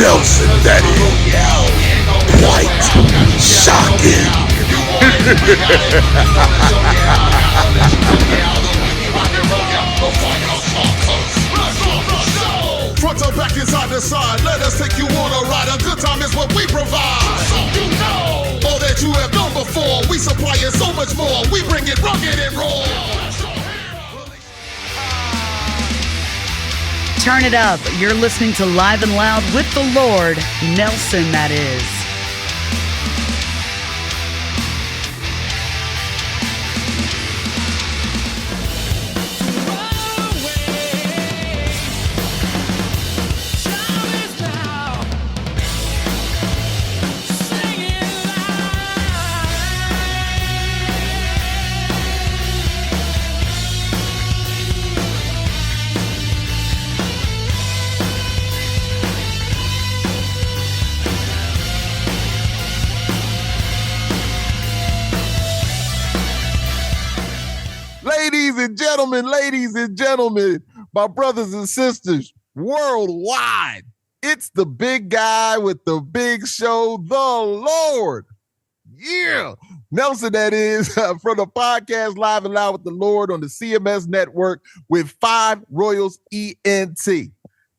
Nelson, that is. Quite shocking. Front to back, inside to side, let us take you on a ride. A good time is what we provide. So you know all that you have done before. We supply it so much more. We bring it rugged and raw. Turn it up. You're listening to Live and Loud with the Lord, Nelson, that is. Ladies and gentlemen, my brothers and sisters worldwide, it's the big guy with the big show, the Lord. Yeah. Nelson, that is, from the podcast Live and Loud with the Lord on the CMS network with 5 Royals ENT.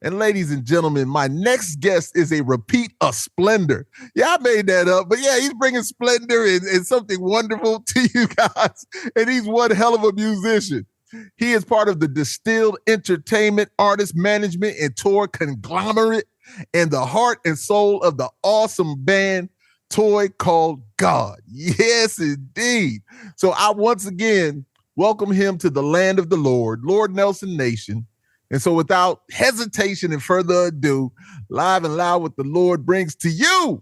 And ladies and gentlemen, my next guest is a repeat of Splendor. Yeah, I made that up, but yeah, he's bringing Splendor and something wonderful to you guys. And he's one hell of a musician. He is part of the Distilled Entertainment Artist Management and Tour Conglomerate and the heart and soul of the awesome band Toy Called God. Yes, indeed. So I once again welcome him to the land of the Lord, Lord Nelson Nation. And so without hesitation and further ado, Live and Loud with the Lord brings to you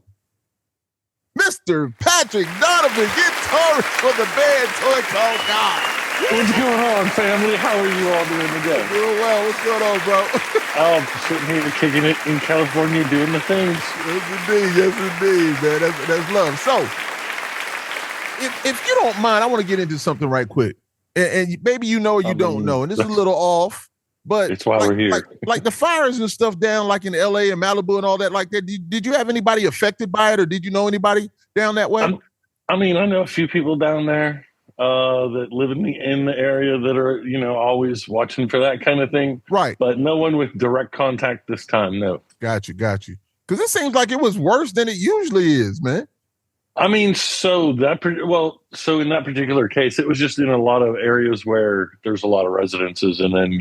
Mr. Patrick Donovan, guitarist for the band Toy Called God. What's going on, family? How are you all doing today? Doing well. What's going on, bro? I'm sitting here kicking it in California, doing the things. Yes, indeed, man. That's love. So, if you don't mind, I want to get into something right quick. And maybe you know or you don't know, and this is a little off, but it's why we're here. Like the fires and stuff down like in LA and Malibu and all that like that. Did you have anybody affected by it, or did you know anybody down that way? I know a few people down there that live in the area that are, always watching for that kind of thing. Right. But no one with direct contact this time, no. Got you. Because it seems like it was worse than it usually is, man. So in that particular case, it was just in a lot of areas where there's a lot of residences, and then,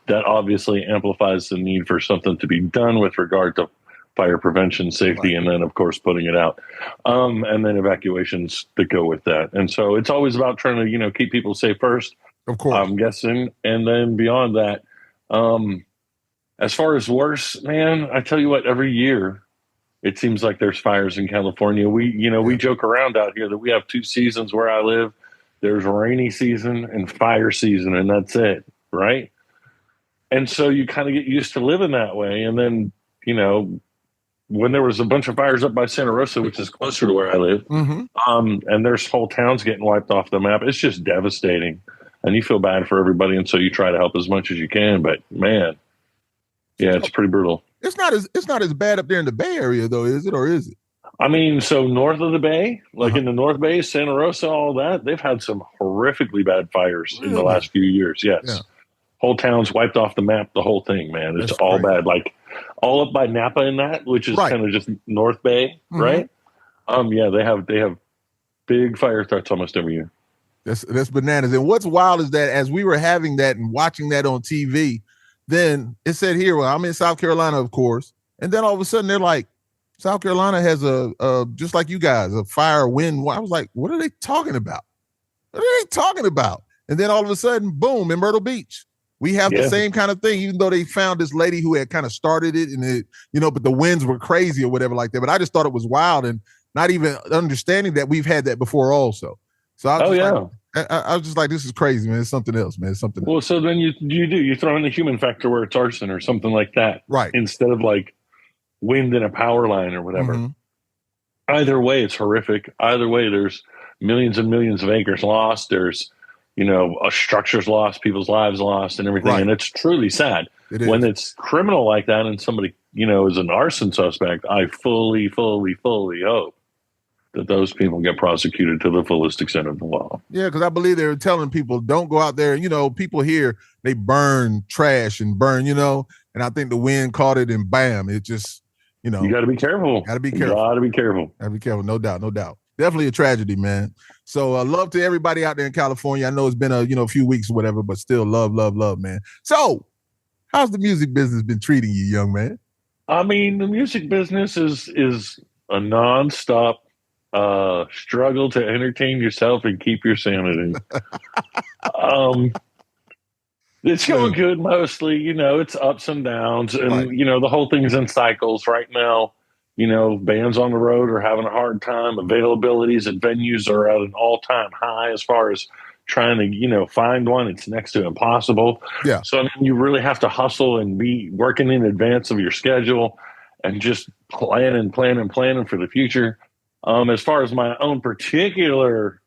that obviously amplifies the need for something to be done with regard to fire prevention, safety, right. And then, of course, putting it out, and then evacuations that go with that. And so it's always about trying to, keep people safe first, of course, I'm guessing. And then beyond that, as far as worse, man, I tell you what, every year it seems like there's fires in California. We joke around out here that we have 2 seasons where I live. There's rainy season and fire season, and that's it, right? And so you kind of get used to living that way. And then, when there was a bunch of fires up by Santa Rosa, which is closer to where I live, and there's whole towns getting wiped off the map, it's just devastating. And you feel bad for everybody, and so you try to help as much as you can. But, man, yeah, it's pretty brutal. It's not as bad up there in the Bay Area, though, is it? Or is it? So north of the Bay, like in the North Bay, Santa Rosa, all that, they've had some horrifically bad fires in the last few years, yes. Yeah. Whole towns wiped off the map, the whole thing, man. It's all bad. Like all up by Napa and that, which is kind of just North Bay, right? Yeah, they have big fire threats almost every year. That's bananas. And what's wild is that as we were having that and watching that on TV, then it said here, well, I'm in South Carolina, of course. And then all of a sudden they're like, South Carolina has a just like you guys, a fire wind. I was like, what are they talking about? And then all of a sudden, boom, in Myrtle Beach. We have the same kind of thing, even though they found this lady who had kind of started it and it, but the winds were crazy or whatever like that. But I just thought it was wild and not even understanding that we've had that before also. So I was just like, this is crazy, man. It's something else, man. It's something else. Well, so then you throw in the human factor where it's arson or something like that. Right. Instead of like wind in a power line or whatever. Either way, it's horrific. Either way, there's millions and millions of acres lost. There's, structures lost, people's lives lost and everything. Right. And it's truly sad when it's criminal like that and somebody, as an arson suspect, I fully hope that those people get prosecuted to the fullest extent of the law. Yeah, because I believe they're telling people don't go out there. People here, they burn trash and burn, and I think the wind caught it and bam, it just, you got to be careful. Got to be careful. Got to be careful. Got to be careful. No doubt. Definitely a tragedy, man. So love to everybody out there in California. I know it's been a few weeks or whatever, but still love, man. So how's the music business been treating you, young man? I mean, the music business is a nonstop struggle to entertain yourself and keep your sanity. It's going good mostly. It's ups and downs, and Right. The whole thing's in cycles right now. Bands on the road are having a hard time. Availabilities at venues are at an all-time high as far as trying to find one. It's next to impossible. Yeah. So you really have to hustle and be working in advance of your schedule and just planning for the future. As far as my own particular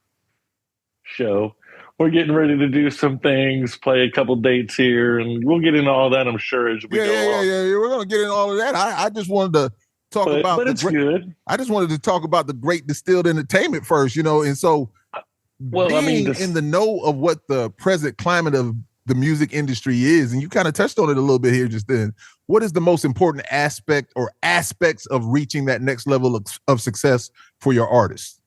show, we're getting ready to do some things, play a couple dates here, and we'll get into all that, I'm sure, as we go along. Yeah. We're going to get into all of that. I just wanted to talk about but it's good. I just wanted to talk about the great Distilled entertainment first, and so being in the know of what the present climate of the music industry is, and you kind of touched on it a little bit here just then. What is the most important aspect or aspects of reaching that next level of success for your artists?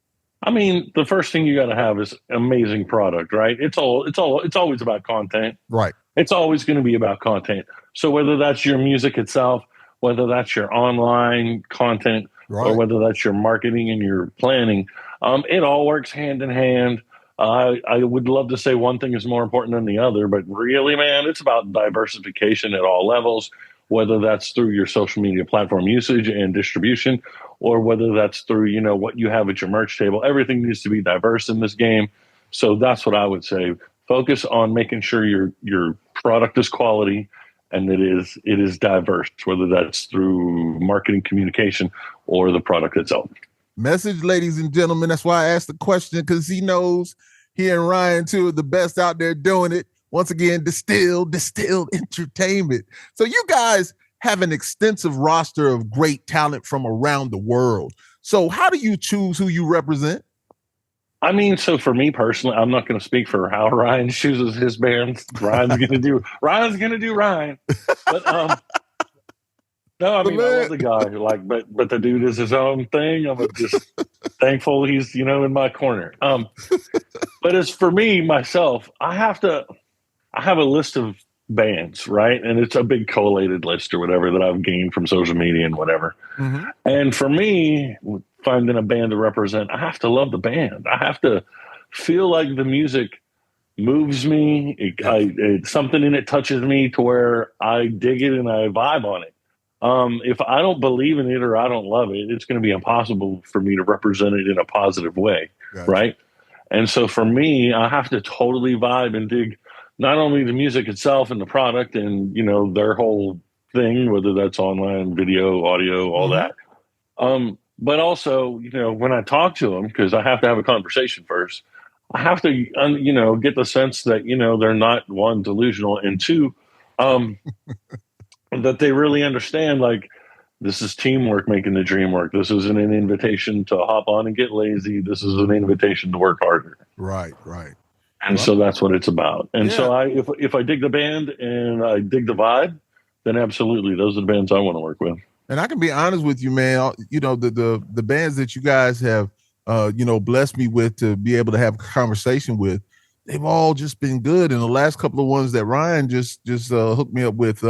I mean, the first thing you got to have is amazing product, right? It's always about content. Right. It's always going to be about content. So whether that's your music itself, whether that's your online content, right, or whether that's your marketing and your planning, it all works hand in hand. I would love to say one thing is more important than the other, but really, man, it's about diversification at all levels, whether that's through your social media platform usage and distribution, or whether that's through, what you have at your merch table. Everything needs to be diverse in this game. So that's what I would say. Focus on making sure your product is quality and it is diverse, whether that's through marketing communication or the product itself. Message, ladies and gentlemen. That's why I asked the question, because he knows he and Ryan, two of the best out there doing it. Once again, Distilled Entertainment. So you guys have an extensive roster of great talent from around the world. So how do you choose who you represent? I mean, so for me personally, I'm not going to speak for how Ryan chooses his bands. Ryan's going to do Ryan. But no, I mean, I love the guy. But the dude is his own thing. I'm just thankful he's in my corner. But as for me myself, I have a list of bands, right? And it's a big collated list or whatever that I've gained from social media and whatever. Mm-hmm. And for me, finding a band to represent, I have to love the band. I have to feel like the music moves me. Something in it touches me to where I dig it and I vibe on it. If I don't believe in it or I don't love it, it's going to be impossible for me to represent it in a positive way, gotcha. Right? And so for me, I have to totally vibe and dig not only the music itself and the product and, their whole thing, whether that's online, video, audio, all that. But also, when I talk to them, because I have to have a conversation first, I have to, get the sense that, they're not, one, delusional, and two, that they really understand, this is teamwork making the dream work. This isn't an invitation to hop on and get lazy. This is an invitation to work harder. Right. And so that's what it's about. And so if I dig the band and I dig the vibe, then absolutely, those are the bands I want to work with. And I can be honest with you, man. The bands that you guys have, blessed me with to be able to have a conversation with, they've all just been good. And the last couple of ones that Ryan just hooked me up with,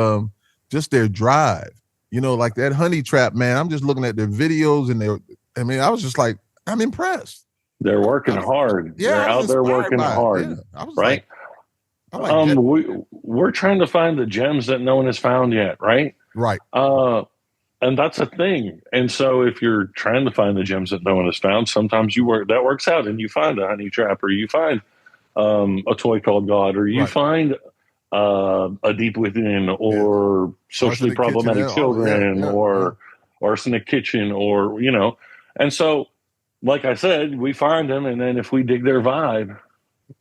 just their drive. Like that Honey Trap, man. I'm just looking at their videos and I was just like, I'm impressed. They're working hard. Yeah, they're out there working hard, yeah, right? We're trying to find the gems that no one has found yet, right? Right. And that's a thing. And so if you're trying to find the gems that no one has found, sometimes that works out and you find a Honey Trap, or you find A Toy Called God, or you find A Deep Within, or Socially Problematic Children, or Arsenic Kitchen, or, and so, like I said, we find them, and then if we dig their vibe,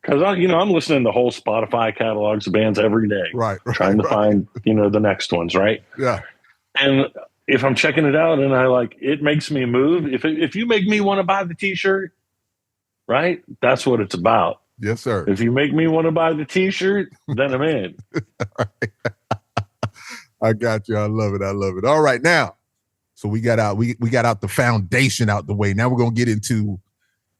because I'm listening to whole Spotify catalogs of bands every day, right, trying to find the next ones, right? Yeah. And if I'm checking it out and I like, it makes me move. If you make me want to buy the T-shirt, right? That's what it's about. Yes, sir. If you make me want to buy the T-shirt, then I'm in. I got you. I love it. I love it. All right, now, so we got out the foundation out the way. Now we're gonna get into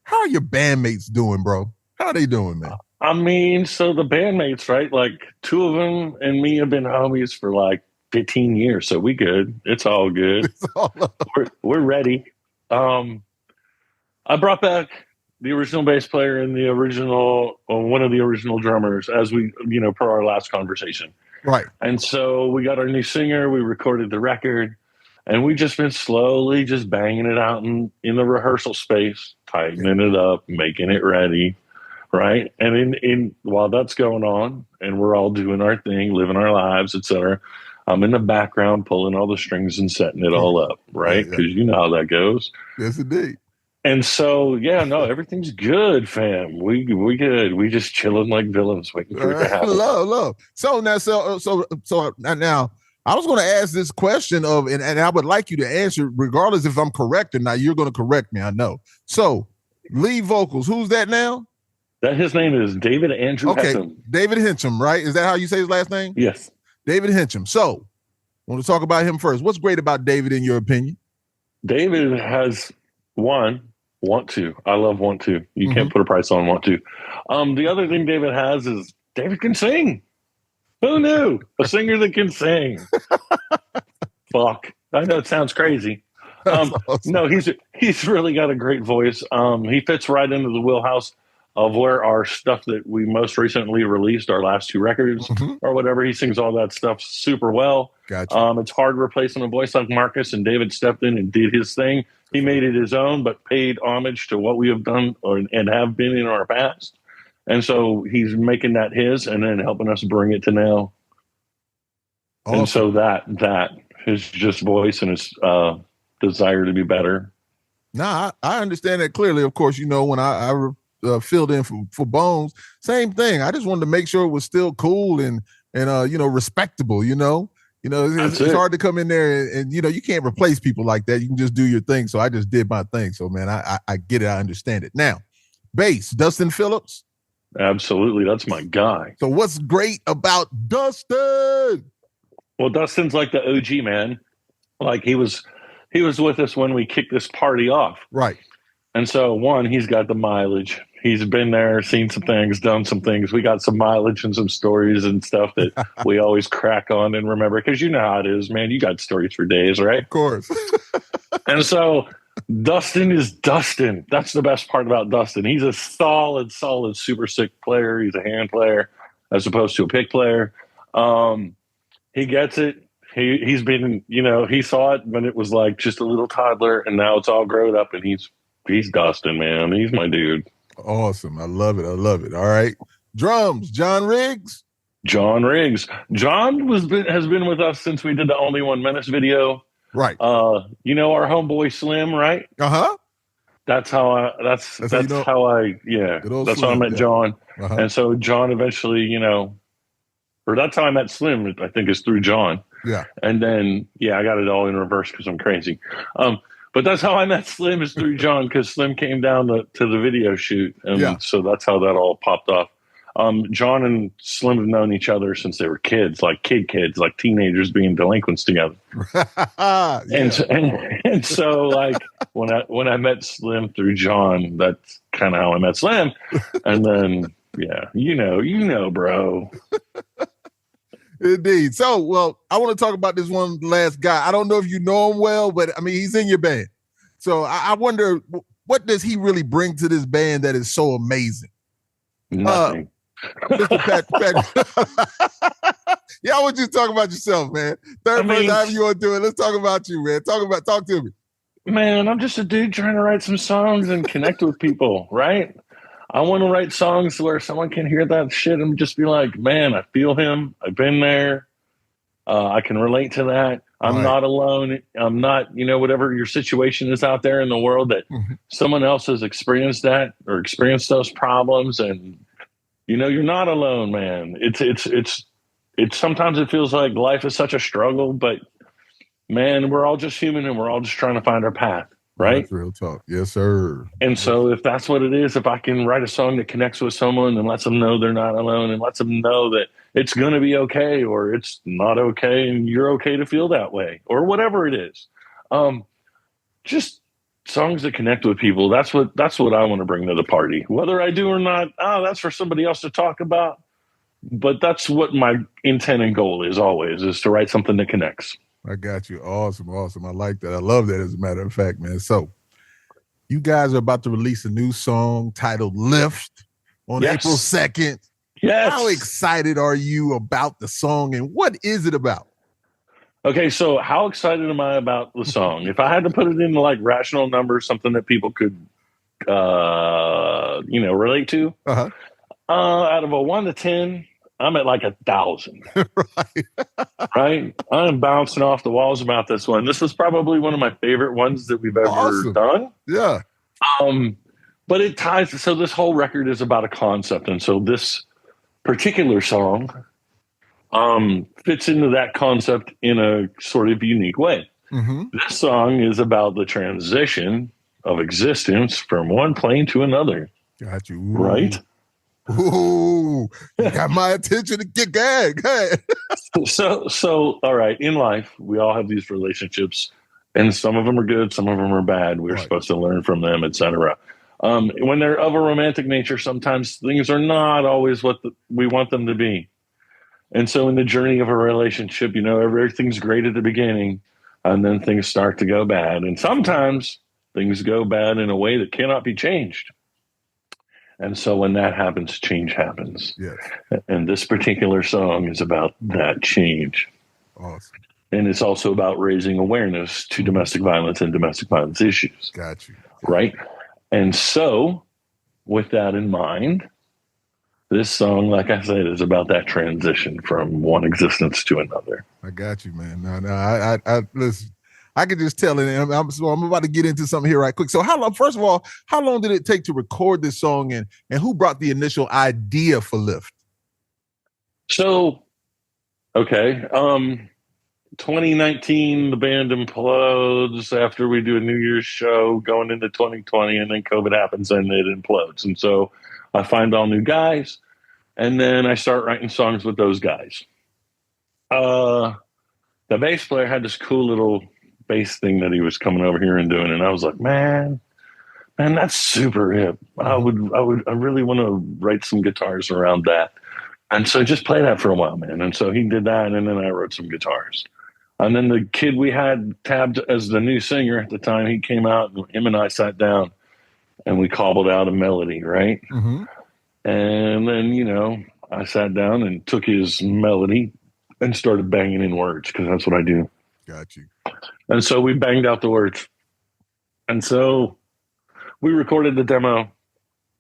how are your bandmates doing, bro? How are they doing, man? I mean, so the bandmates, right? Like 2 of them and me have been homies for like 15 years, so we good. It's all good. We're ready. I brought back the original bass player and the original, one of the original drummers, as we, per our last conversation. Right. And so we got our new singer. We recorded the record, and we just been slowly just banging it out in the rehearsal space, tightening it up, making it ready. Right. And in while that's going on and we're all doing our thing, living our lives, etc., I'm in the background pulling all the strings and setting it all up. Right. Because you know how that goes. Yes, indeed. And so, everything's good, fam. We good. We just chilling like villains, waiting for it to happen. Love. So now, now, I was going to ask this question and I would like you to answer, regardless if I'm correct or not. You're going to correct me, I know. So, lead vocals, who's that now? His name is David Andrew Hencham. David Hencham, right? Is that how you say his last name? Yes. David Hencham. So, I want to talk about him first. What's great about David, in your opinion? David has want to. I love want to. You can't put a price on want to. The other thing David has is David can sing. Who knew? A singer that can sing. Fuck. I know it sounds crazy. Awesome. No, he's really got a great voice. He fits right into the wheelhouse of where our stuff that we most recently released, our last 2 records or whatever. He sings all that stuff super well. Gotcha. It's hard replacing a voice like Marcus, and David stepped in and did his thing. He made it his own, but paid homage to what we have done and have been in our past. And so he's making that his and then helping us bring it to now. Awesome. And so that his just voice and his desire to be better. Nah, I understand that clearly. Of course, when I filled in for Bones, same thing. I just wanted to make sure it was still cool and respectable. It's hard to come in there and you can't replace people like that. You can just do your thing. So I just did my thing. So man, I get it. I understand it. Now, bass, Dustin Phillips. Absolutely, that's my guy. So what's great about Dustin? Well, Dustin's like the OG, man. Like he was with us when we kicked this party off. Right. And so, one, he's got the mileage. He's been there, seen some things, done some things. We got some mileage and some stories and stuff that we always crack on and remember. Because you know how it is, man. You got stories for days, right? Of course. And so, Dustin is Dustin. That's the best part about Dustin. He's a solid, super sick player. He's a hand player as opposed to a pick player. He gets it. He's been, he saw it when it was like just a little toddler, and now it's all grown up, and he's Dustin, man. He's my dude. Awesome. I love it. All right. Drums, John Riggs. John has been with us since we did the Only 1 Menace video. Right. Our homeboy Slim, right? Uh-huh. That's how I met John. Uh-huh. And so John eventually, or that's how I met Slim, I think, is through John. Yeah. And then, I got it all in reverse because I'm crazy. But that's how I met Slim, is through John, because Slim came down to the video shoot. And so that's how that all popped off. John and Slim have known each other since they were kids, like kids, like teenagers being delinquents together. And so like when I met Slim through John, that's kind of how I met Slim. And then, bro. Indeed. So, well, I want to talk about this one last guy. I don't know if you know him well, but I mean, he's in your band. So I wonder, what does he really bring to this band that is so amazing? Nothing. Mr. Pat. Yeah, I want you to talk about yourself, man. However you want to do it. Let's talk about you, man. Talk to me. Man, I'm just a dude trying to write some songs and connect with people, right? I want to write songs where someone can hear that shit and just be like, man, I feel him. I've been there. I can relate to that. I'm not alone. I'm not, whatever your situation is out there in the world, that someone else has experienced that or experienced those problems. And, you're not alone, man. It's sometimes it feels like life is such a struggle, but man, we're all just human and we're all just trying to find our path, right? That's real talk. Yes, sir. And so if that's what it is, if I can write a song that connects with someone and lets them know they're not alone and lets them know that it's going to be okay or it's not okay and you're okay to feel that way or whatever it is. Just songs that connect with people. That's what I want to bring to the party. Whether I do or not, that's for somebody else to talk about. But that's what my intent and goal is always, is to write something that connects. I got you. Awesome. I like that. I love that, as a matter of fact, man. So you guys are about to release a new song titled Lift on April 2nd. Yes. How excited are you about the song and what is it about? Okay, so how excited am I about the song? If I had to put it into like rational numbers, something that people could, relate to, out of a 1 to 10, I'm at like 1,000. Right? I'm bouncing off the walls about this one. This is probably one of my favorite ones that we've ever done. Yeah. But it ties. So this whole record is about a concept, and so this particular song fits into that concept in a sort of unique way. This song is about the transition of existence from one plane to another. Got you. Right? Ooh, you got my attention to get gag. So, all right. In life, we all have these relationships, and some of them are good, some of them are bad. We're supposed to learn from them, etc. When they're of a romantic nature, sometimes things are not always what we want them to be. And so in the journey of a relationship, everything's great at the beginning, and then things start to go bad. And sometimes things go bad in a way that cannot be changed. And so when that happens, change happens. Yes. And this particular song is about that change. Awesome. And it's also about raising awareness to domestic violence and domestic violence issues. Got you. Right? And so with that in mind, this song, like I said, is about that transition from one existence to another. I got you, man. No, I listen. I can just tell it. I'm about to get into something here right quick. So first of all, how long did it take to record this song and who brought the initial idea for Lift? So, okay. 2019, the band implodes after we do a New Year's show going into 2020, and then COVID happens and it implodes. And so I find all new guys, and then I start writing songs with those guys. The bass player had this cool little bass thing that he was coming over here and doing, and I was like, man, that's super hip. I really want to write some guitars around that. And so just play that for a while, man. And so he did that, and then I wrote some guitars. And then the kid we had tabbed as the new singer at the time, he came out, and him and I sat down, and we cobbled out a melody, right? And then, I sat down and took his melody and started banging in words, because that's what I do. Got you. And so we banged out the words. And so we recorded the demo,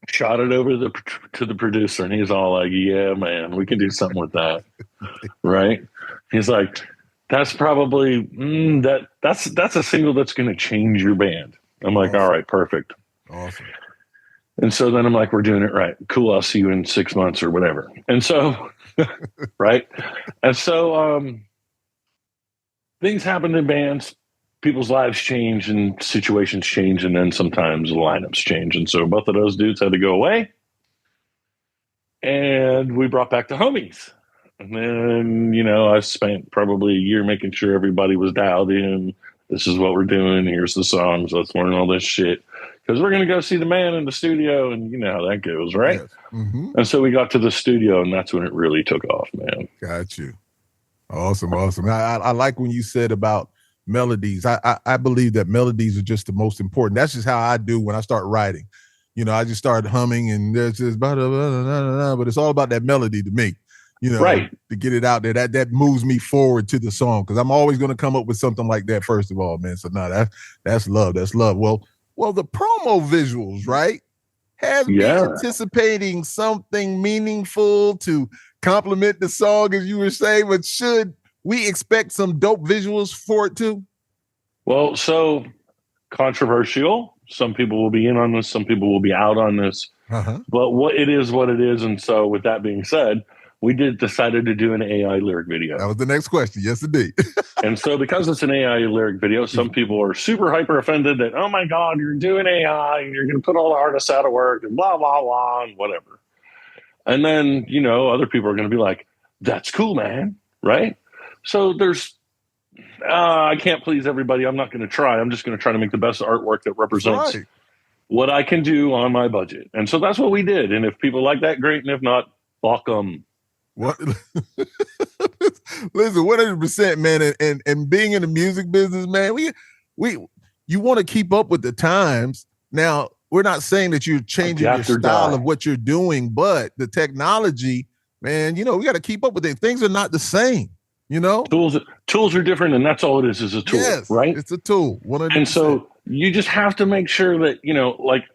shot it over to the producer, and he's all like, yeah, man, we can do something with that. Right? He's like, that's probably, that's a single that's going to change your band. I'm like, all right, perfect. Awesome. And so then I'm like, we're doing it right. Cool. I'll see you in 6 months or whatever. And so, right. And so, things happen in bands, people's lives change and situations change. And then sometimes the lineups change. And so both of those dudes had to go away, and we brought back the homies. And then, I spent probably a year making sure everybody was dialed in. This is what we're doing. Here's the songs. Let's learn all this shit, because we're going to go see the man in the studio, and you know how that goes, right? Yes. Mm-hmm. And so we got to the studio, and that's when it really took off, man. Got you. Awesome. I like when you said about melodies. I believe that melodies are just the most important. That's just how I do when I start writing. I just start humming, and there's just but it's all about that melody to me. Right. To get it out there, that moves me forward to the song, because I'm always going to come up with something like that first of all, man. So no, that's love. That's love. Well, the promo visuals, right? Has me anticipating something meaningful to complement the song, as you were saying, but should we expect some dope visuals for it too? Well, so controversial. Some people will be in on this. Some people will be out on this. But what it is. And so with that being said, we decided to do an AI lyric video. That was the next question. Yes, indeed. And so because it's an AI lyric video, some people are super hyper offended that, oh my God, you're doing AI and you're going to put all the artists out of work and blah, blah, blah, and whatever. And then, you know, other people are going to be like, that's cool, man. Right? So there's, I can't please everybody. I'm not going to try. I'm just going to try to make the best artwork that represents what I can do on my budget. And so that's what we did. And if people like that, great. And if not, fuck them. What? Listen, 100%, man. And being in the music business, man, you want to keep up with the times. Now, we're not saying that you're changing your style of what you're doing, but the technology, man, you know, we got to keep up with it. Things are not the same, you know? Tools are different, and that's all it is a tool, right? It's a tool. 100%. And so you just have to make sure that, you know, like,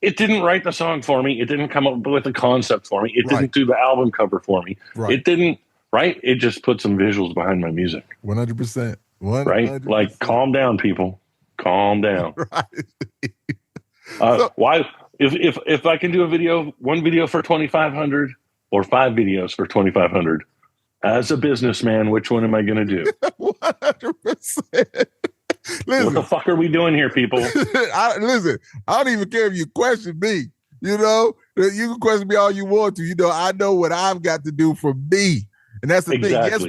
it didn't write the song for me. It didn't come up with a concept for me. It didn't do the album cover for me. It didn't, right? It just put some visuals behind my music. 100%. Right? Like, calm down, people. Calm down. Right. Why? If I can do one video for 2,500 or 5 videos for 2,500, as a businessman, which one am I going to do? 100%. Listen, what the fuck are we doing here, people? Listen, I don't even care if you question me. You know, you can question me all you want to. You know, I know what I've got to do for me, and that's the thing. Yes,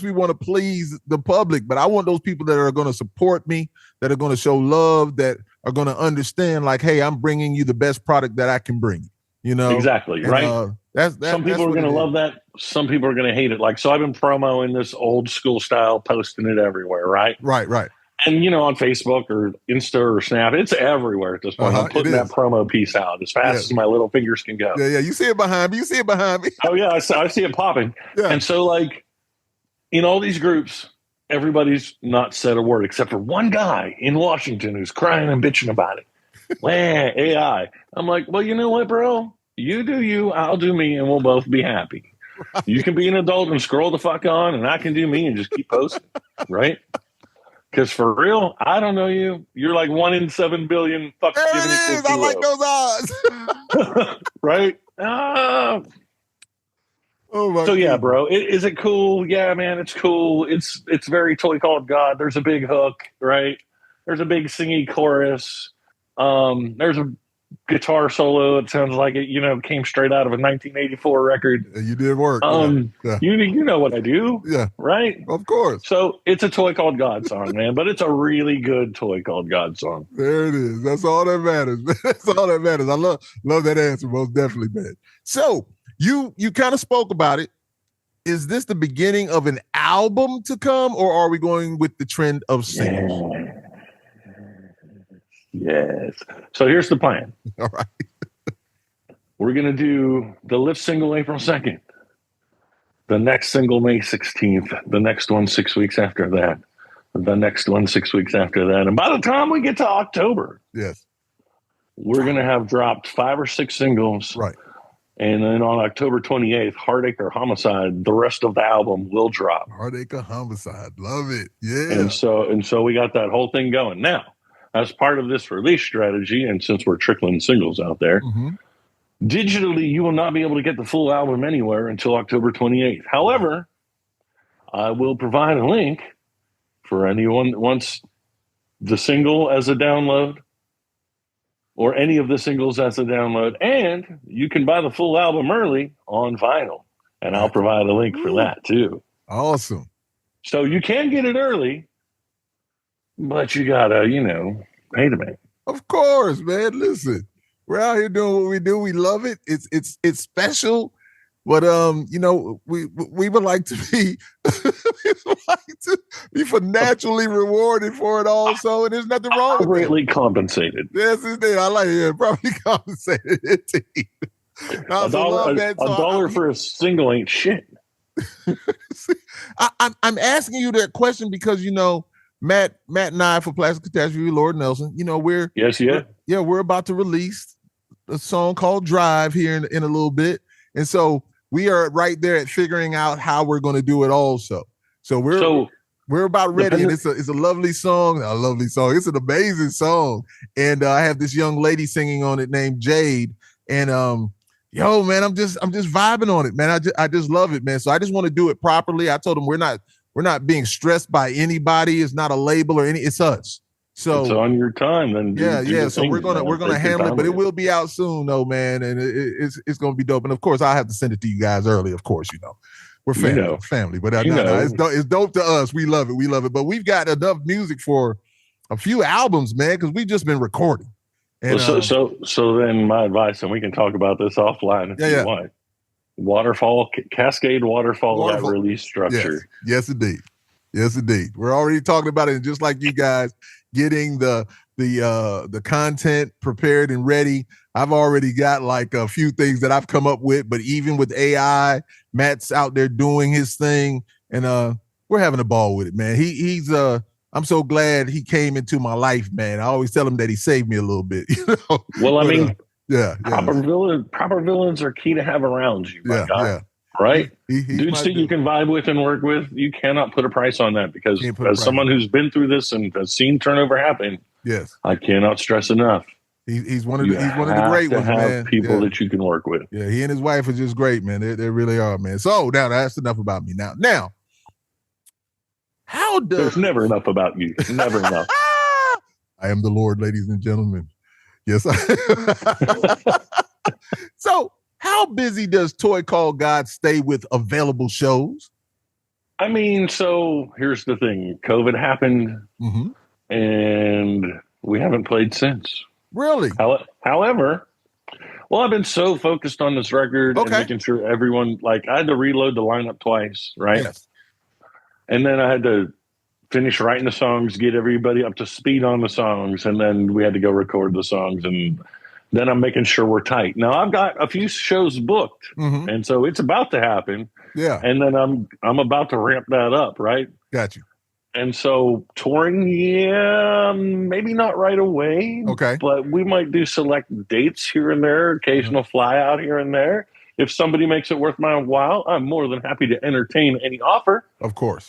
we want to please the public, but I want those people that are going to support me, that are going to show love, that are going to understand. Like, hey, I'm bringing you the best product that I can bring. You know, exactly, and, right? Some people are going to love that. Some people are going to hate it. Like, so I've been promoting this old school style, posting it everywhere, right? Right. And, you know, on Facebook or Insta or Snap, it's everywhere at this point. I'm putting that promo piece out as fast as my little fingers can go. Yeah. You see it behind me. Oh, yeah. I see it popping. Yeah. And so, like, in all these groups, everybody's not said a word except for one guy in Washington who's crying and bitching about it. AI. I'm like, well, you know what, bro? You do you, I'll do me, and we'll both be happy. Right. You can be an adult and scroll the fuck on, and I can do me and just keep posting, right? Because for real, I don't know you. You're like 1 in 7 billion. Fuck. There it is. I like those odds. Right? Oh my so yeah, bro. Is it cool? Yeah, man, it's cool. It's very Toy Called God. There's a big hook, right? There's a big singy chorus. There's a guitar solo. It sounds like it, you know, came straight out of a 1984 record. You did work. Yeah. You know what I do. Yeah. Right? Of course. So it's a Toy Called God song, man, but it's a really good Toy Called God song. There it is. That's all that matters. That's all that matters. I love that answer, most definitely, man. So you kind of spoke about it. Is this the beginning of an album to come, or are we going with the trend of singles? Yes. So here's the plan. All right. We're going to do the Lift single April 2nd, the next single May 16th, the next one 6 weeks after that, the next one 6 weeks after that. And by the time we get to October, we're going to have dropped 5 or 6 singles. Right. And then on October 28th, Heartache or Homicide, the rest of the album will drop. Heartache or Homicide. Love it. Yeah. And so we got that whole thing going. Now, as part of this release strategy, and since we're trickling singles out there, digitally, you will not be able to get the full album anywhere until October 28th. However, I will provide a link for anyone that wants the single as a download or any of the singles as a download, and you can buy the full album early on vinyl, and I'll provide a link for that too. Awesome. So you can get it early, but you gotta, you know, pay to make. Of course, man. Listen, we're out here doing what we do. We love it. It's special, but you know, we would like to be naturally rewarded for it also, and there's nothing wrong with it. Greatly compensated. Yes, indeed. I like it. Probably compensated. Indeed. A dollar for a single ain't shit. See, I'm asking you that question because, you know, Matt and I for Plastic Catastrophe, Lord Nelson, you know, we're about to release a song called Drive here in a little bit. And so we are right there at figuring out how we're going to do it also. So we're about ready. And it's a lovely song. A lovely song. It's an amazing song. And I have this young lady singing on it named Jade. And yo, man, I'm just vibing on it, man. I just love it, man. So I just want to do it properly. I told them we're not being stressed by anybody. It's not a label or it's us. So it's on your time, then. Yeah. So we're gonna handle it, but it will be out soon, though, man, and it's gonna be dope. And of course, I have to send it to you guys early. Of course, we're family. But it's dope to us. We love it. But we've got enough music for a few albums, man, because we've just been recording. And, so then my advice, and we can talk about this offline if you want. Cascade waterfall that release structure. Yes, indeed. We're already talking about it, and just like you guys getting the content prepared and ready. I've already got like a few things that I've come up with, but even with AI, Matt's out there doing his thing, and we're having a ball with it, man. He's I'm so glad he came into my life, man. I always tell him that he saved me a little bit. Well, I mean, proper villains are key to have around you, my God. Right? Dudes that you can vibe with and work with, you cannot put a price on that, because as someone who's been through this and has seen turnover happen, I cannot stress enough. He's one of the great ones, man. People that you can work with. Yeah, he and his wife are just great, man. They really are, man. So now that's enough about me. Now, how does there's never enough about you? Never enough. I am the Lord, ladies and gentlemen. Yes. So, how busy does Toy Called God stay with available shows? I mean, so here's the thing: COVID happened, and we haven't played since. Really? However, I've been so focused on this record and making sure everyone, like, I had to reload the lineup twice, right? Yes. And then I had to finish writing the songs, get everybody up to speed on the songs, and then we had to go record the songs, and then I'm making sure we're tight. Now I've got a few shows booked, and so it's about to happen. Yeah. And then I'm about to ramp that up, right? Got you. And so touring, maybe not right away. Okay. But we might do select dates here and there, occasional fly out here and there. If somebody makes it worth my while, I'm more than happy to entertain any offer. Of course.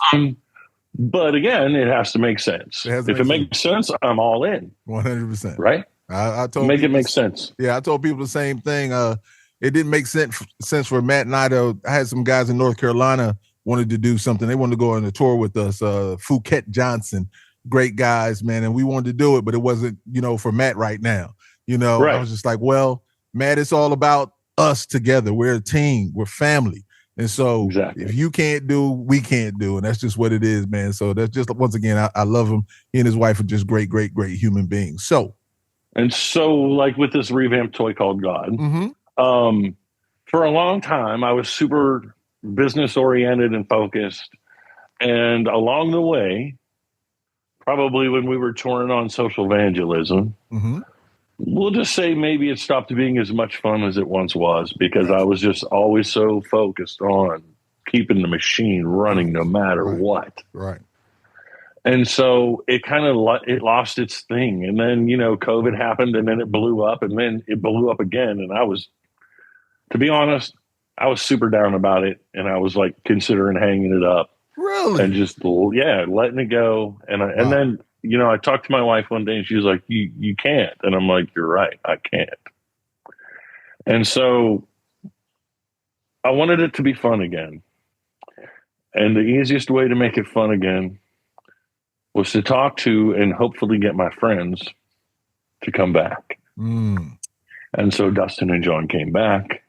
But again, it has to make sense. If it makes sense, I'm all in. 100%. Right? I told it make sense. Yeah, I told people the same thing. It didn't make sense for Matt and I had some guys in North Carolina wanted to do something. They wanted to go on a tour with us. Phuket Johnson, great guys, man. And we wanted to do it, but it wasn't, for Matt right now. Right. I was just like, well, Matt, it's all about us together. We're a team. We're family. And so if you can't do, we can't do. And that's just what it is, man. So that's just, once again, I love him. He and his wife are just great, great, great human beings. So like with this revamped Toy Called God, for a long time, I was super business oriented and focused. And along the way, probably when we were touring on social evangelism, we'll just say maybe it stopped being as much fun as it once was, because I was just always so focused on keeping the machine running no matter what. Right. And so it kind of it lost its thing. And then, COVID happened, and then it blew up, and then it blew up again. And I was, to be honest, I was super down about it. And I was like considering hanging it up. Really? And just, letting it go. And then, I talked to my wife one day, and she was like, you can't. And I'm like, you're right, I can't. And so I wanted it to be fun again. And the easiest way to make it fun again was to talk to and hopefully get my friends to come back. And so Dustin and John came back,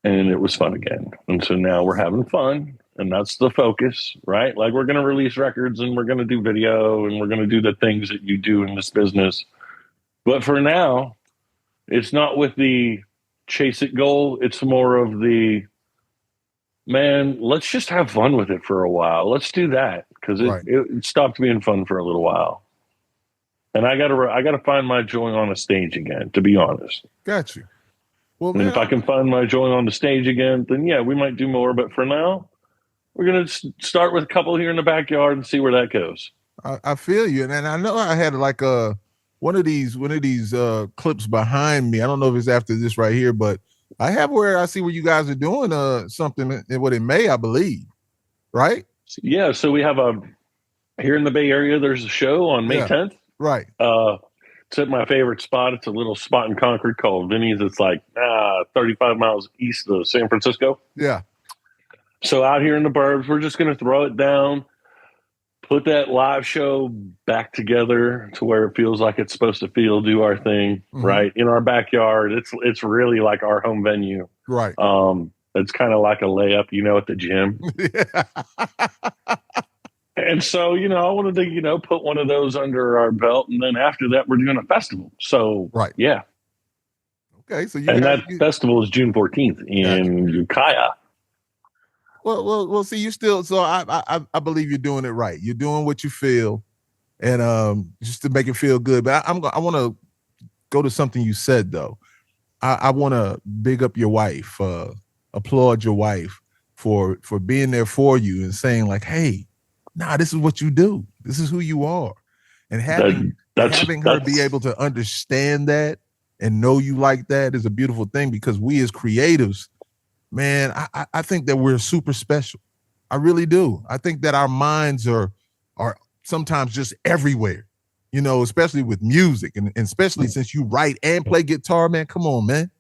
and it was fun again. And so now we're having fun. And that's the focus, right? Like, we're going to release records, and we're going to do video, and we're going to do the things that you do in this business. But for now, it's not with the chase it goal. It's more of the, man, let's just have fun with it for a while. Let's do that, because it stopped being fun for a little while. And I gotta find my joy on a stage again, to be honest. Got you. Well, and if I can find my joy on the stage again, then we might do more. But for now, we're going to start with a couple here in the backyard and see where that goes. I feel you. And I know I had like one of these clips behind me. I don't know if it's after this right here, but I have where I see where you guys are doing something in May, I believe. Right? Yeah. So we have here in the Bay Area, there's a show on May 10th. Right. It's at my favorite spot. It's a little spot in Concord called Vinny's. It's like 35 miles east of San Francisco. Yeah. So out here in the burbs, we're just going to throw it down, put that live show back together to where it feels like it's supposed to feel, do our thing, right? In our backyard. It's really like our home venue. Right. It's kind of like a layup, at the gym. And so, I wanted to, put one of those under our belt. And then after that, we're doing a festival. So, right. Yeah. Okay. So that festival is June 14th in Ukiah. Well, see, you still, so I believe you're doing it right. You're doing what you feel and just to make it feel good. But I want to go to something you said, though. I want to big up your wife, applaud your wife for being there for you and saying like, hey, this is what you do. This is who you are. And having her be able to understand that and know you like that is a beautiful thing, because we as creatives, man, I think that we're super special. I really do. I think that our minds are sometimes just everywhere, especially with music and especially since you write and play guitar, man. Come on, man.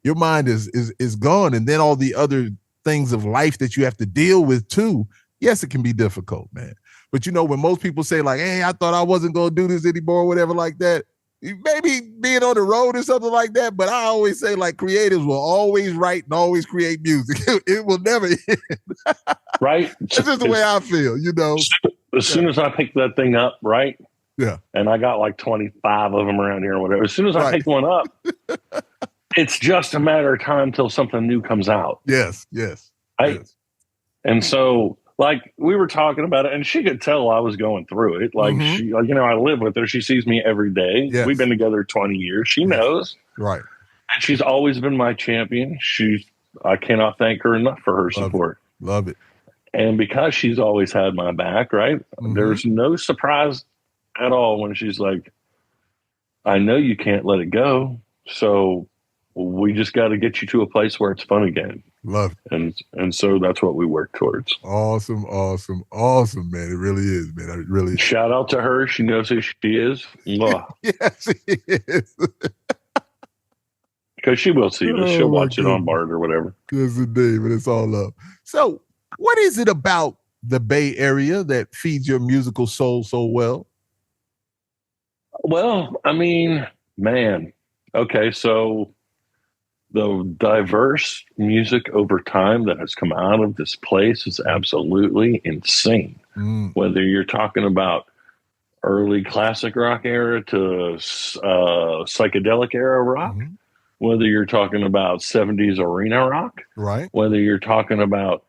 Your mind is gone. And then all the other things of life that you have to deal with too. Yes, it can be difficult, man. But when most people say like, hey, I thought I wasn't going to do this anymore or whatever like that, maybe being on the road or something like that. But I always say like creatives will always write and always create music. It will never end. Right. It's just the way I feel, As soon as I pick that thing up, right? Yeah. And I got like 25 of them around here or whatever. As soon as I pick one up, it's just a matter of time till something new comes out. Yes. Right? Yes. And so, like, we were talking about it, and she could tell I was going through it. Like, she, I live with her. She sees me every day. Yes. We've been together 20 years. She knows. Right. And she's always been my champion. I cannot thank her enough for her support. Love it. And because she's always had my back, right? There's no surprise at all when she's like, I know you can't let it go. So we just got to get you to a place where it's fun again. Love it. And so that's what we work towards. Awesome, man. It really is, man. It really is. Shout out to her. She knows who she is. Yes, she is. Because she will see this. She'll watch it on BART or whatever. Yes, indeed, but it's all love. So what is it about the Bay Area that feeds your musical soul so well? Well, I mean, man. Okay, so the diverse music over time that has come out of this place is absolutely insane. Whether you're talking about early classic rock era to psychedelic era rock, whether you're talking about 70s arena rock, right? Whether you're talking about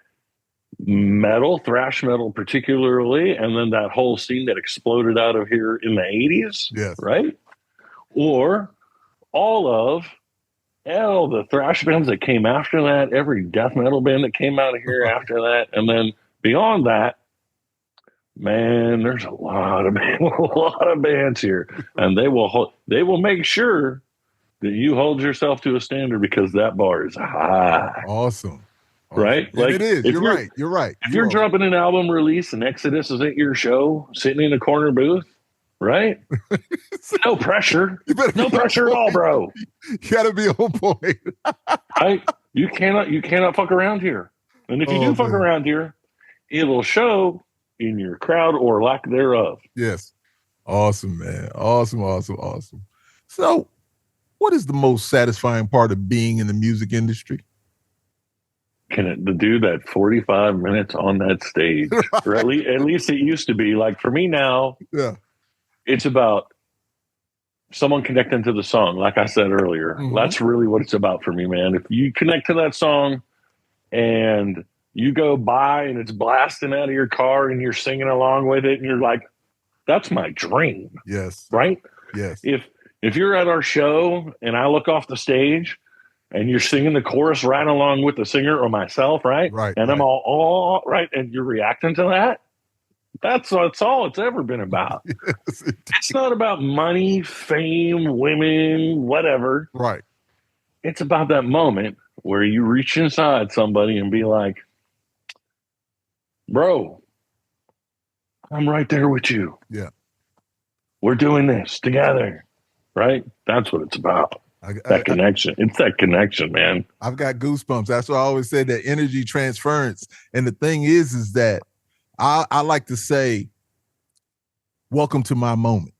metal, thrash metal particularly, and then that whole scene that exploded out of here in the 80s, yes, right? Or all of the thrash bands that came after that, every death metal band that came out of here after that, and then beyond that, man, there's a lot of bands here, and they will make sure that you hold yourself to a standard because that bar is high. Awesome. Right? And like it is. You're right. If you're dropping an album release and Exodus is at your show, sitting in a corner booth, right? No pressure. No pressure at all, bro. You gotta be on point. Right? You cannot fuck around here. And if you do fuck around here, it'll show in your crowd or lack thereof. Yes. Awesome, man. Awesome. So what is the most satisfying part of being in the music industry? To do that 45 minutes on that stage, or at least it used to be. Like for me now, it's about someone connecting to the song. Like I said earlier, that's really what it's about for me, man. If you connect to that song and you go by and it's blasting out of your car and you're singing along with it and you're like, that's my dream. Yes. Right? Yes. If you're at our show and I look off the stage and you're singing the chorus right along with the singer or myself, right? Right. And I'm all right, and you're reacting to that, that's all it's ever been about. Yes, it's not about money, fame, women, whatever. Right. It's about that moment where you reach inside somebody and be like, bro, I'm right there with you. Yeah. We're doing this together. right? That's what it's about. That connection. It's that connection, man. I've got goosebumps. That's why I always said that energy transference. And the thing is that I like to say, welcome to my moment.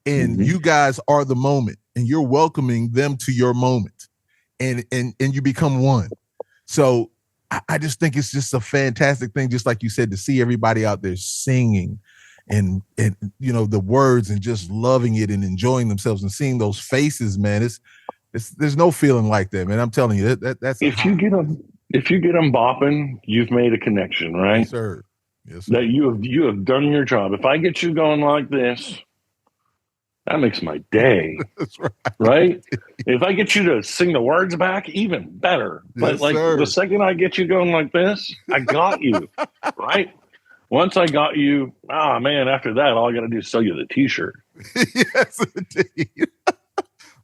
And you guys are the moment, and you're welcoming them to your moment. And you become one. So I just think it's just a fantastic thing, just like you said, to see everybody out there singing and you know, the words and just loving it and enjoying themselves and seeing those faces, man. It's there's no feeling like that, man. I'm telling you, that's if you get them bopping, you've made a connection, right? Yes, sir. Yes, sir. That you have done your job. If I get you going like this, that makes my day. That's right. Right? If I get you to sing the words back, even better. But Yes, sir. the second I get you going like this, I got you. Right? Once I got you, man, after that, all I got to do is sell you the t-shirt. Yes, indeed. I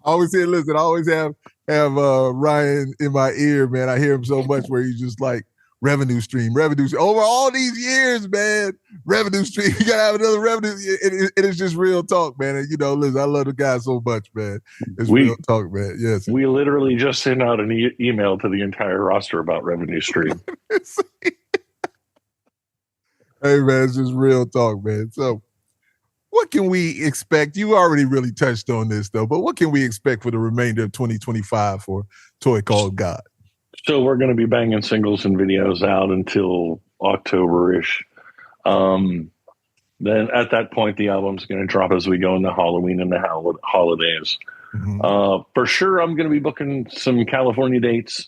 always say, listen, I always have Ryan in my ear, man. I hear him so much where he's just like, revenue stream. Over all these years, man, revenue stream. You got to have another revenue. It is just real talk, man. And, you know, listen, I love the guy so much, man. It's real talk, man. Yes. We literally just sent out an email to the entire roster about revenue stream. Hey, man, it's just real talk, man. So what can we expect? You already really touched on this, though, but what can we expect for the remainder of 2025 for Toy Called God? So we're going to be banging singles and videos out until October-ish. Then at that point, the album's going to drop as we go into Halloween and the holidays. For sure, I'm going to be booking some California dates.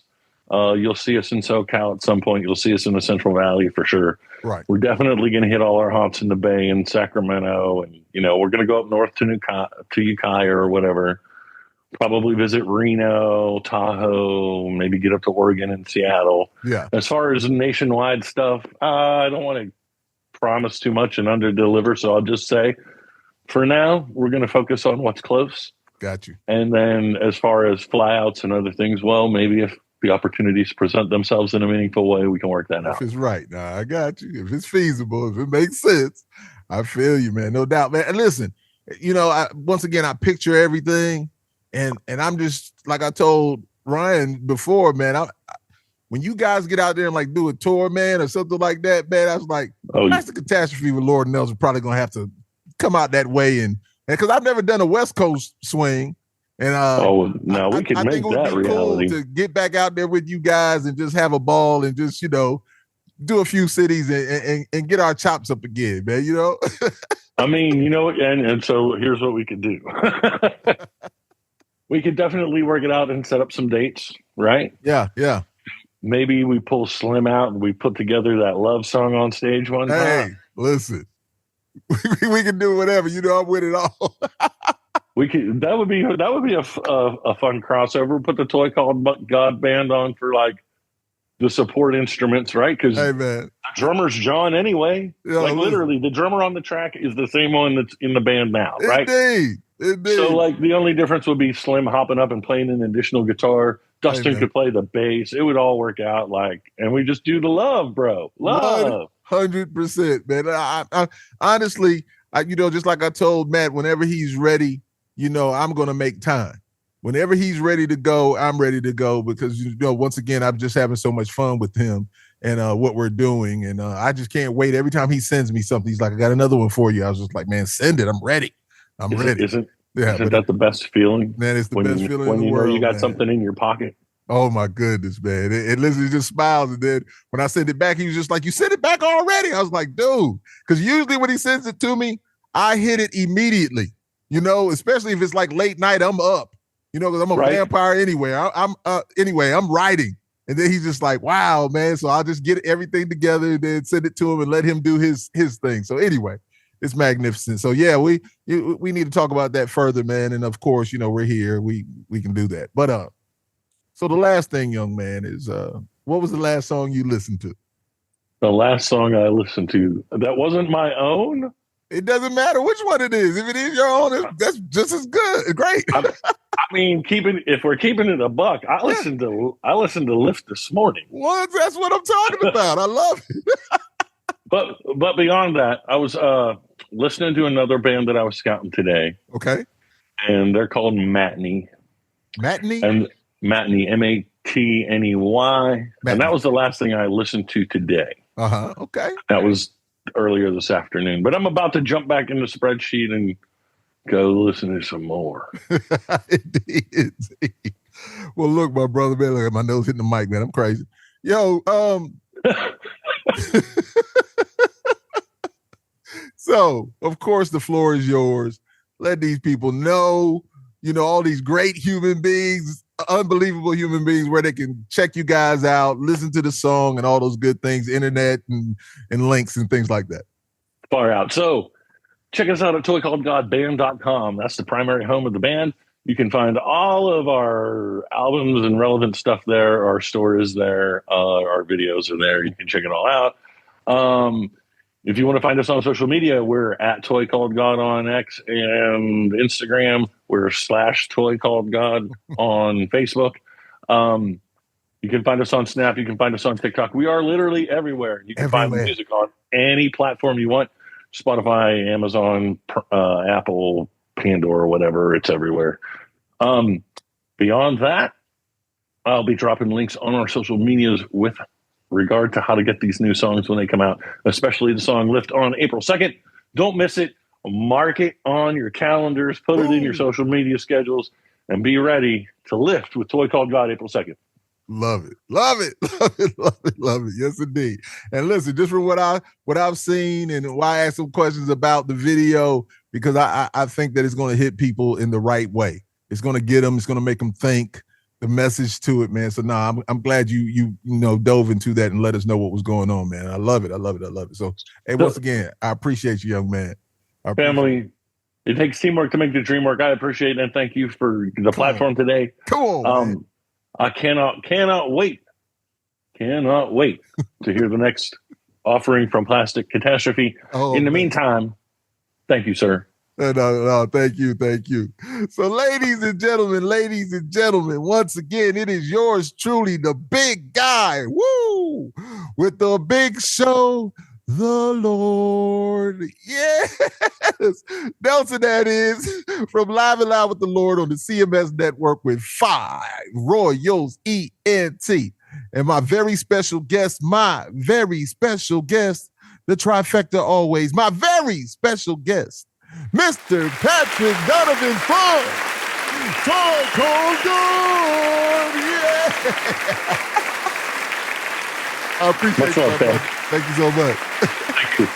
You'll see us in SoCal at some point. You'll see us in the Central Valley for sure. Right. We're definitely going to hit all our hops in the Bay and Sacramento. And, you know, we're going to go up north to Ukiah or whatever. Probably visit Reno, Tahoe, maybe get up to Oregon and Seattle. Yeah. As far as nationwide stuff, I don't want to promise too much and under-deliver, so I'll just say, for now, we're going to focus on what's close. Got you. And then as far as flyouts and other things, well, maybe if the opportunities present themselves in a meaningful way, we can work that out. If it's right. Nah, I got you. If it's feasible, if it makes sense, I feel you, man. No doubt, man. And listen, you know, once again, I picture everything. And I'm just, like I told Ryan before, man, when you guys get out there and like do a tour, man, or something like that, man, I was like, that's the catastrophe with Lord and Nelson probably going to have to come out that way. And because I've never done a West Coast swing. And we can make that reality. Cool to get back out there with you guys and just have a ball and just, you know, do a few cities and get our chops up again, man, you know? I mean, you know, and so here's what we could do. We could definitely work it out and set up some dates, right? Yeah, yeah. Maybe we pull Slim out and we put together that love song on stage one time. Hey, listen, we can do whatever. You know, I'm with it all. We could. That would be a fun crossover. Put the Toy Called God band on for like the support instruments, right? Because hey, man, the drummer's John anyway. Yeah, like literally, the drummer on the track is the same one that's in the band now, right? Indeed. So like the only difference would be Slim hopping up and playing an additional guitar. Dustin could play the bass. It would all work out and we just do the love, bro. Love. 100%, man. I honestly, you know, just like I told Matt, whenever he's ready, you know, I'm going to make time. Whenever he's ready to go, I'm ready to go because, you know, once again, I'm just having so much fun with him and what we're doing. And I just can't wait. Every time he sends me something, he's like, I got another one for you. I was just like, man, send it. I'm ready. I'm ready. Isn't that the best feeling? Man, it's the best feeling in the when world. You know you got man. something in your pocket. Oh my goodness, man. It literally just smiles. And then when I sent it back, he was just like, you sent it back already? I was like, dude, because usually when he sends it to me, I hit it immediately, you know, especially if it's like late night, I'm up, you know, because I'm a vampire anyway. I'm writing. And then he's just like, wow, man. So I'll just get everything together and then send it to him and let him do his thing. So anyway, it's magnificent. So yeah, we need to talk about that further, man. And of course, you know, we're here. We can do that. But so the last thing, young man, is what was the last song you listened to? The last song I listened to that wasn't my own. It doesn't matter which one it is. If it is your own, that's just as good. Great. I mean, if we're keeping it a buck, I listened to Lift this morning. Well, that's what I'm talking about. I love it. But beyond that, I was listening to another band that I was scouting today. Okay. and they're called Matney. Matinee? And Matney, Matney. And that was the last thing I listened to today. Okay. That was earlier this afternoon. But I'm about to jump back into spreadsheet and go listen to some more. Indeed. Well, look, my brother, man, look at my nose hitting the mic, man. I'm crazy. Yo, so of course the floor is yours. Let these people know, all these great human beings, unbelievable human beings, where they can check you guys out, listen to the song and all those good things, internet and links and things like that. Far out. So check us out at toycalledgodband.com. That's the primary home of the band. You can find all of our albums and relevant stuff there. Our store is there. Our videos are there. You can check it all out. If you want to find us on social media, we're at Toy Called God on X and Instagram. We're /Toy Called God on Facebook. You can find us on Snap. You can find us on TikTok. We are literally everywhere. You can find the music on any platform you want. Spotify, Amazon, Apple, Pandora, whatever. It's everywhere. Beyond that, I'll be dropping links on our social medias with regard to how to get these new songs when they come out, especially the song Lift on April 2nd. Don't miss it. Mark it on your calendars, put it in your social media schedules, and be ready to lift with Toy Called God April 2nd. Love it. Love it. Love it. Love it. Love it. Yes, indeed. And listen, just from what I've seen and why I asked some questions about the video, because I think that it's going to hit people in the right way. It's going to get them. It's going to make them think. The message to it, man. So I'm glad you dove into that and let us know what was going on, man. I love it. I love it. I love it. So, hey, once again, I appreciate you, young man. Family, it takes teamwork to make the dream work. I appreciate it, and thank you for the platform today. Come on, man. I cannot wait to hear the next offering from Plastic Catastrophe. In the meantime, thank you, sir. No, thank you. So, ladies and gentlemen, once again, it is yours truly, the big guy, woo, with the big show, the Lord. Yes, Nelson, that is, from Live and Loud with the Lord on the CMS network with 5 Royals ENT. And my very special guest, the trifecta always, my very special guest, Mr. Patrick Donovan from Toy Called God. Yeah. I appreciate you. Thank you so much. Thank you.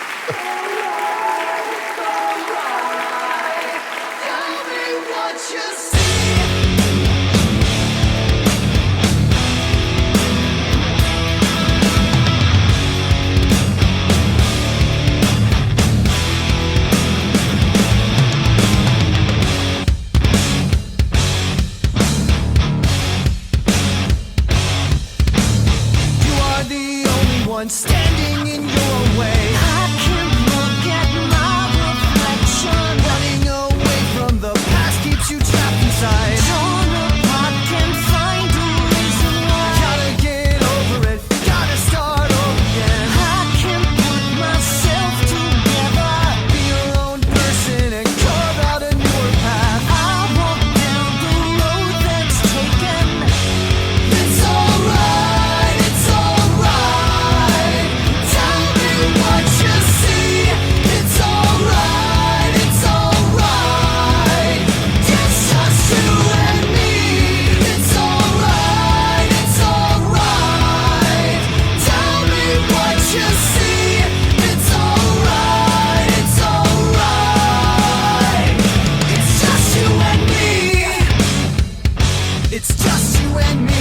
Standing in your way, I can't look at my reflection. Running away from the past keeps you trapped inside. Torn apart, can't find a reason why. Gotta get over it, gotta start over again. I can't put myself together. Be your own person and carve out a newer path. I walk down the road that's taken. It's alright, it's alright. What you see, it's alright, it's just you and me. It's alright, tell me what you see, it's alright, it's just you and me. It's just you and me.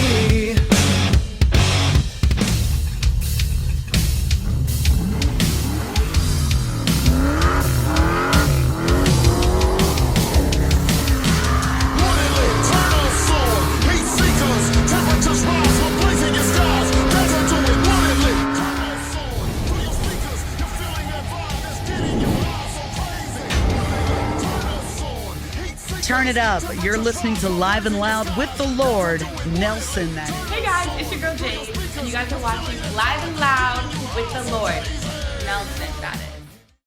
Turn it up. You're listening to Live and Loud with the Lord, Nelson. Hey guys, it's your girl Jade, and you guys are watching Live and Loud with the Lord, Nelson. Got it.